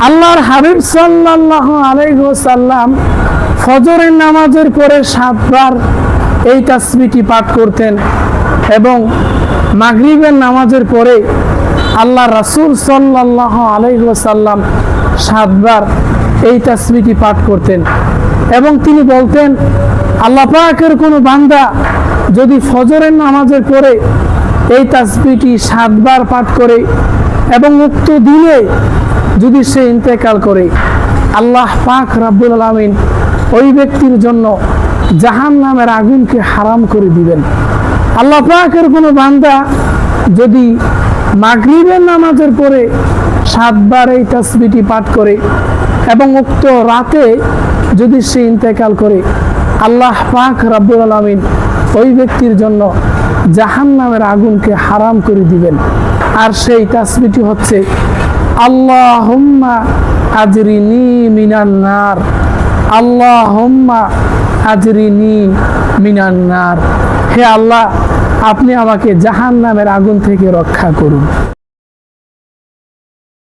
আল্লাহর হাবিব সাল্লাল্লাহু আলাইহি ওয়াসাল্লাম ফজরের নামাজের পরে 7 বার এই তাসবিহটি পাঠ করতেন এবং মাগরিবের নামাজের পরে আল্লাহ রাসূল সাল্লাল্লাহু আলাইহি ওয়াসাল্লাম 7 বার এই তাসবিহটি পাঠ করতেন এবং তিনি বলতেন, আল্লাহ পাকের কোনো বান্দা যদি ফজরের নামাজের পরে এই তাসবিহটি 7 বার পাঠ করে এবং উক্ত দিনে যদি সে ইন্তেকাল করে, আল্লাহ পাক রব্বুল আলামিন ওই ব্যক্তির জন্য জাহান্নামের আগুনকে হারাম করে দিবেন। আল্লাহ পাকের কোনো বান্দা যদি মাগরিবের নামাজের পরে 7 বার এই তাসবিহটি পাঠ করে এবং উক্ত রাতে যদি সে ইন্তেকাল করে, আল্লাহ পাক রব্বুল আলামিন ওই ব্যক্তির জন্য জাহান্নামের আগুনকে হারাম করে দিবেন। আর সেই তাসবিহটি হচ্ছে আল্লাহুম্মা আজরিনি মিনান নার, আল্লাহুম্মা আজরিনি মিনান নার। হে আল্লাহ, আপনি আমাকে জাহান্নামের আগুন থেকে রক্ষা করুন।